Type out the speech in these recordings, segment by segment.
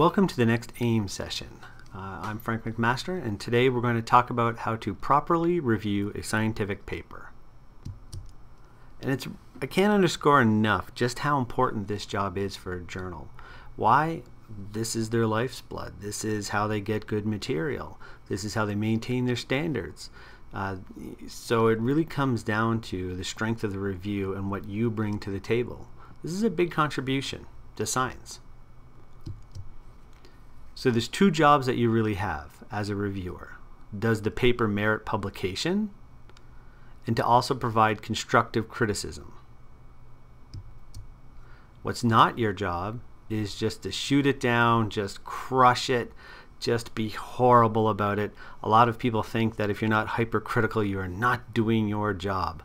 Welcome to the next AIM session. I'm Frank McMaster, and today we're going to talk about how to properly review a scientific paper. And I can't underscore enough just how important this job is for a journal. Why? This is their life's blood. This is how they get good material. This is how they maintain their standards. So it really comes down to the strength of the review and what you bring to the table. This is a big contribution to science. So there's two jobs that you really have as a reviewer. Does the paper merit publication? And to also provide constructive criticism. What's not your job is just to shoot it down, just crush it, just be horrible about it. A lot of people think that if you're not hypercritical, you are not doing your job.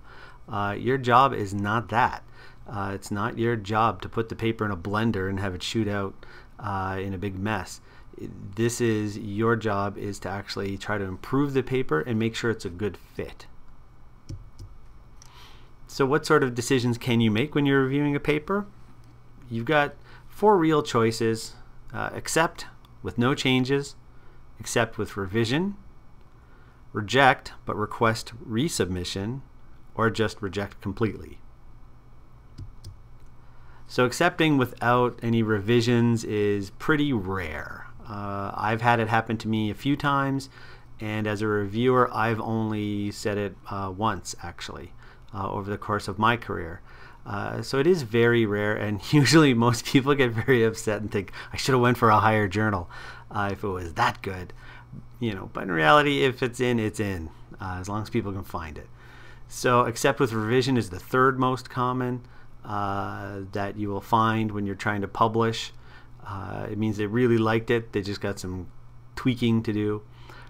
Your job is not that. It's not your job to put the paper in a blender and have it shoot out in a big mess. This is your job, is to actually try to improve the paper and make sure it's a good fit. So what sort of decisions can you make when you're reviewing a paper? You've got four real choices: accept with no changes, accept with revision, reject but request resubmission, or just reject completely. So accepting without any revisions is pretty rare. I've had it happen to me a few times, and as a reviewer I've only said it once actually over the course of my career. So it is very rare, and usually most people get very upset and think I should have went for a higher journal if it was that good. But in reality, if it's in, it's in, as long as people can find it. So accept with revision is the third most common that you will find when you're trying to publish. It means they really liked it, they just got some tweaking to do.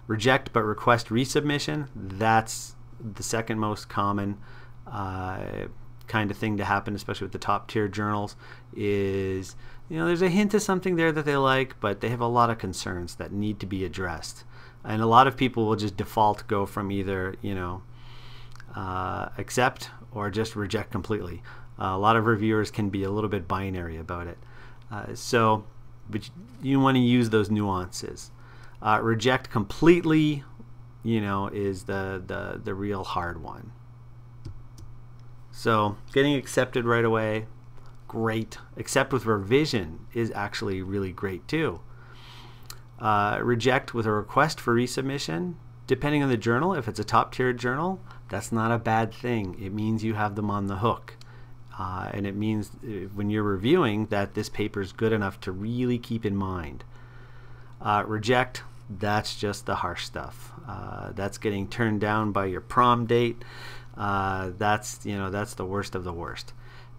Reject but request resubmission, that's the second most common kind of thing to happen, especially with the top tier journals. Is there's a hint of something there that they like, but they have a lot of concerns that need to be addressed, and a lot of people will just default go from either accept or just reject completely. A lot of reviewers can be a little bit binary about it. But you want to use those nuances. Reject completely, is the real hard one. So getting accepted right away, great. Accept with revision is actually really great too. Reject with a request for resubmission, depending on the journal. If it's a top tier journal, that's not a bad thing. It means you have them on the hook. And it means when you're reviewing that this paper is good enough to really keep in mind. Reject, that's just the harsh stuff. That's getting turned down by your prom date. That's the worst of the worst.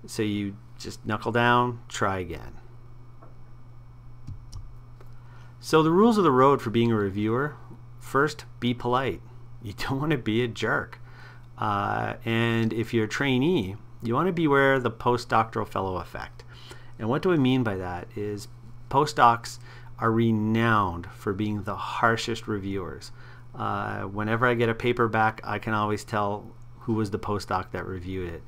So you just knuckle down, try again. So the rules of the road for being a reviewer: first, be polite. You don't want to be a jerk. And if you're a trainee, you want to beware the postdoctoral fellow effect. And what do I mean by that is postdocs are renowned for being the harshest reviewers. Whenever I get a paper back, I can always tell who was the postdoc that reviewed it.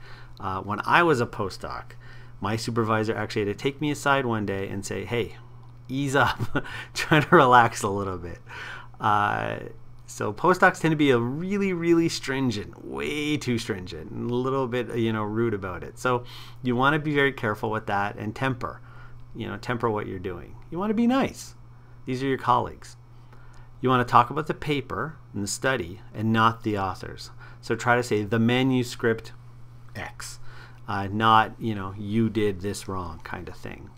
When I was a postdoc, my supervisor actually had to take me aside one day and say, hey, ease up, try to relax a little bit. So postdocs tend to be a really stringent, way too stringent, and a little bit rude about it. So you want to be very careful with that and temper what you're doing. You want to be nice. These are your colleagues. You want to talk about the paper and the study and not the authors. So try to say the manuscript X, not you did this wrong kind of thing.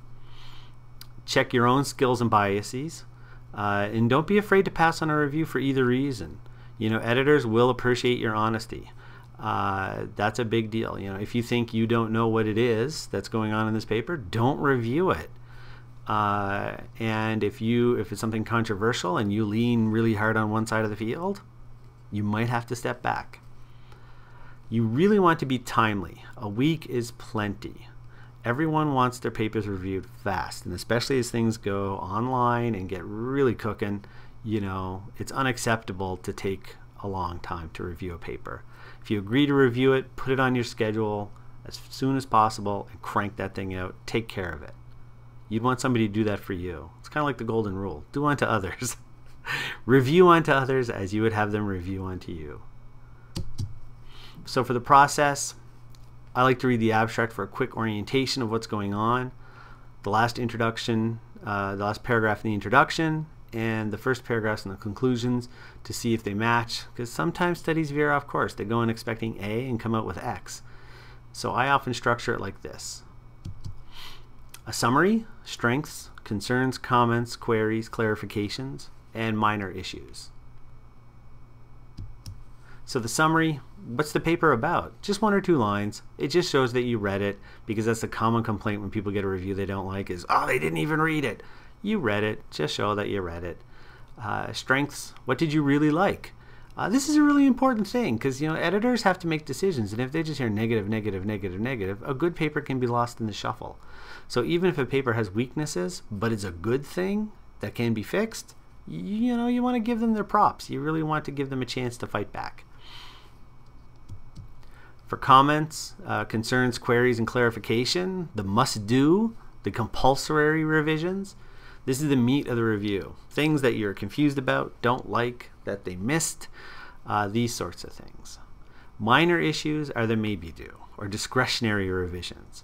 Check your own skills and biases. And don't be afraid to pass on a review for either reason. Editors will appreciate your honesty. That's a big deal. If you think you don't know what it is that's going on in this paper, don't review it. And if it's something controversial and you lean really hard on one side of the field, you might have to step back. You really want to be timely. A week is plenty. Everyone wants their papers reviewed fast, and especially as things go online and get really cooking, it's unacceptable to take a long time to review a paper. If you agree to review it, put it on your schedule as soon as possible and crank that thing out. Take care of it. You'd want somebody to do that for you. It's kind of like the golden rule. Do unto others. Review unto others as you would have them review unto you. So for the process, I like to read the abstract for a quick orientation of what's going on. The last introduction, the last paragraph in the introduction, and the first paragraphs in the conclusions to see if they match, because sometimes studies veer off course. They go in expecting A and come out with X. So I often structure it like this. A summary, strengths, concerns, comments, queries, clarifications, and minor issues. So the summary, what's the paper about? Just 1 or 2 lines. It just shows that you read it, because that's a common complaint when people get a review they don't like is, oh, they didn't even read it. You read it. Just show that you read it. Strengths, what did you really like? This is a really important thing, because editors have to make decisions, and if they just hear negative, negative, negative, negative, a good paper can be lost in the shuffle. So even if a paper has weaknesses, but it's a good thing that can be fixed, you want to give them their props. You really want to give them a chance to fight back. For comments, concerns, queries, and clarification, the must-do, the compulsory revisions, this is the meat of the review. Things that you're confused about, don't like, that they missed, these sorts of things. Minor issues are the maybe-do, or discretionary revisions.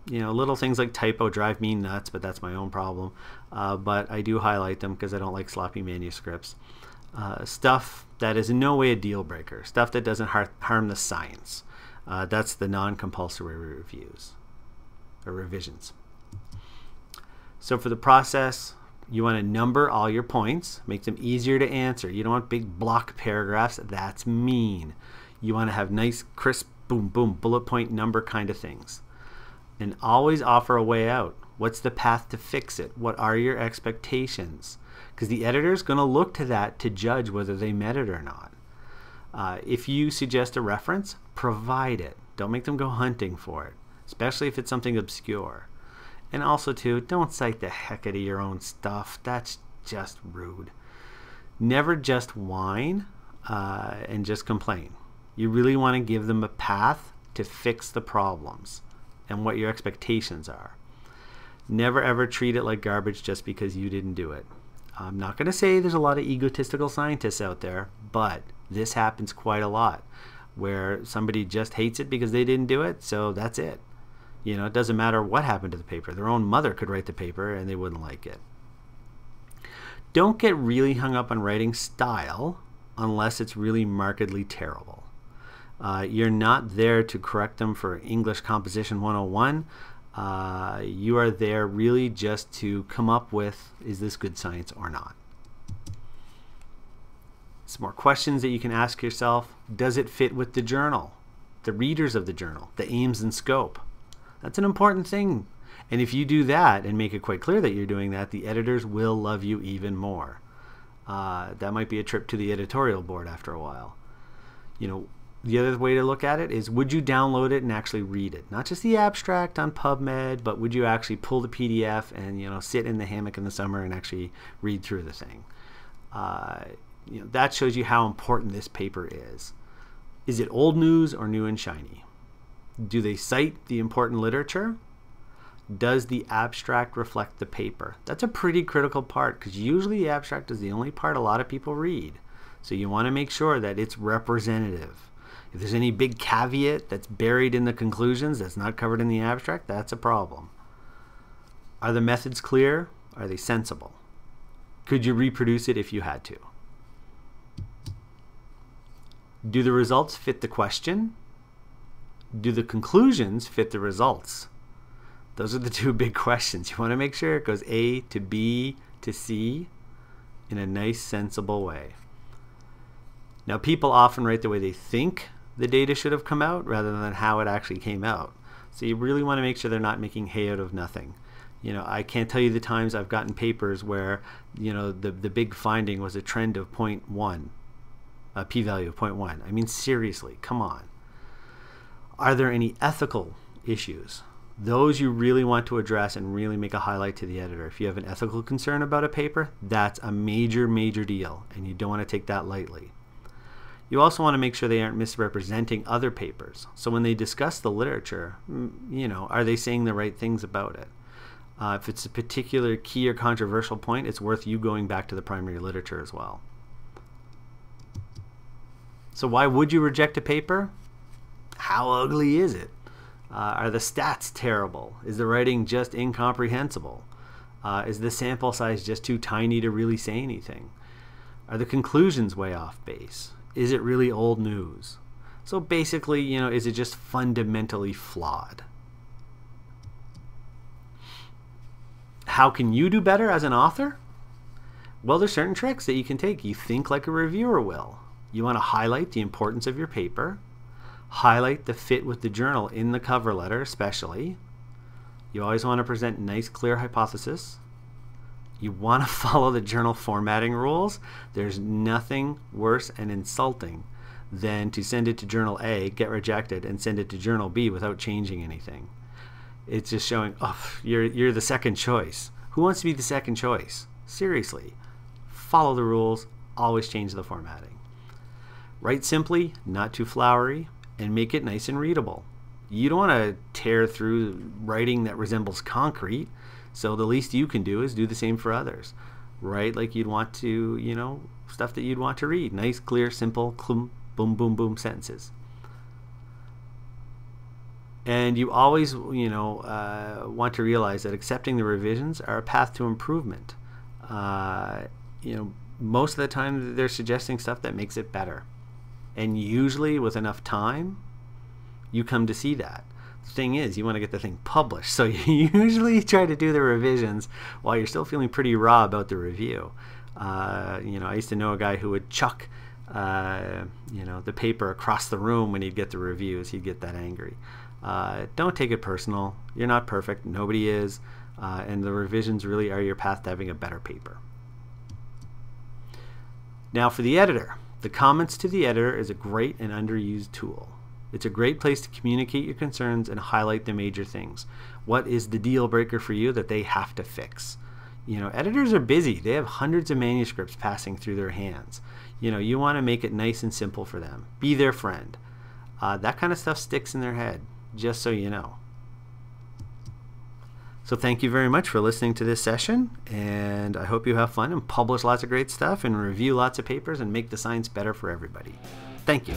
Little things like typo drive me nuts, but that's my own problem. But I do highlight them because I don't like sloppy manuscripts. Stuff that is in no way a deal breaker, stuff that doesn't harm the science. That's the non-compulsory reviews or revisions. So for the process, you want to number all your points, make them easier to answer. You don't want big block paragraphs. That's mean. You want to have nice, crisp, boom, boom, bullet point number kind of things. And always offer a way out. What's the path to fix it? What are your expectations? Because the editor is going to look to that to judge whether they met it or not. If you suggest a reference, provide it. Don't make them go hunting for it, especially if it's something obscure. And also, too, don't cite the heck out of your own stuff. That's just rude. Never just whine and just complain. You really want to give them a path to fix the problems and what your expectations are. Never ever treat it like garbage just because you didn't do it. I'm not going to say there's a lot of egotistical scientists out there, but this happens quite a lot where somebody just hates it because they didn't do it, so that's it. It doesn't matter what happened to the paper. Their own mother could write the paper and they wouldn't like it. Don't get really hung up on writing style unless it's really markedly terrible. You're not there to correct them for English Composition 101. You are there really just to come up with, is this good science or not? Some more questions that you can ask yourself. Does it fit with the journal, the readers of the journal, the aims and scope? That's an important thing. And if you do that and make it quite clear that you're doing that, the editors will love you even more. That might be a trip to the editorial board after a while. The other way to look at it is, would you download it and actually read it? Not just the abstract on PubMed, but would you actually pull the PDF and sit in the hammock in the summer and actually read through the thing? That shows you how important this paper is. Is it old news or new and shiny? Do they cite the important literature? Does the abstract reflect the paper? That's a pretty critical part, because usually the abstract is the only part a lot of people read. So you want to make sure that it's representative. If there's any big caveat that's buried in the conclusions that's not covered in the abstract, that's a problem. Are the methods clear? Are they sensible? Could you reproduce it if you had to? Do the results fit the question? Do the conclusions fit the results? Those are the 2 big questions. You want to make sure it goes A to B to C in a nice, sensible way. Now, people often write the way they think the data should have come out rather than how it actually came out. So you really want to make sure they're not making hay out of nothing. I can't tell you the times I've gotten papers where the big finding was a trend of 0.1, a p-value of 0.1. I mean, seriously, come on. Are there any ethical issues? Those you really want to address and really make a highlight to the editor. If you have an ethical concern about a paper, that's a major, major deal, and you don't want to take that lightly. You also want to make sure they aren't misrepresenting other papers. So when they discuss the literature, are they saying the right things about it? If it's a particular key or controversial point, it's worth you going back to the primary literature as well. So why would you reject a paper? How ugly is it? Are the stats terrible? Is the writing just incomprehensible? Is the sample size just too tiny to really say anything? Are the conclusions way off base? Is it really old news? So basically, you know, is it just fundamentally flawed? How can you do better as an author? Well, there's certain tricks that you can take. You think like a reviewer will. You want to highlight the importance of your paper, highlight the fit with the journal in the cover letter especially. You always want to present nice, clear hypothesis. You want to follow the journal formatting rules. There's nothing worse and insulting than to send it to journal A, get rejected, and send it to journal B without changing anything. It's just showing, oh, you're the second choice. Who wants to be the second choice? Seriously. Follow the rules. Always change the formatting. Write simply, not too flowery, and make it nice and readable. You don't want to tear through writing that resembles concrete, so the least you can do is do the same for others. Write like you'd want to, you know, stuff that you'd want to read. Nice, clear, simple, boom, boom, boom sentences. And you always, you know, want to realize that accepting the revisions are a path to improvement. You know, most of the time they're suggesting stuff that makes it better. And usually with enough time, you come to see that. The thing is, you want to get the thing published. So you usually try to do the revisions while you're still feeling pretty raw about the review. You know, I used to know a guy who would chuck, you know, the paper across the room when he'd get the reviews. He'd get that angry. Don't take it personal. You're not perfect. Nobody is. And the revisions really are your path to having a better paper. Now for the editor. The comments to the editor is a great and underused tool. It's a great place to communicate your concerns and highlight the major things. What is the deal breaker for you that they have to fix? You know, editors are busy. They have hundreds of manuscripts passing through their hands. You know, you want to make it nice and simple for them. Be their friend. That kind of stuff sticks in their head, just so you know. So thank you very much for listening to this session, and I hope you have fun and publish lots of great stuff and review lots of papers and make the science better for everybody. Thank you.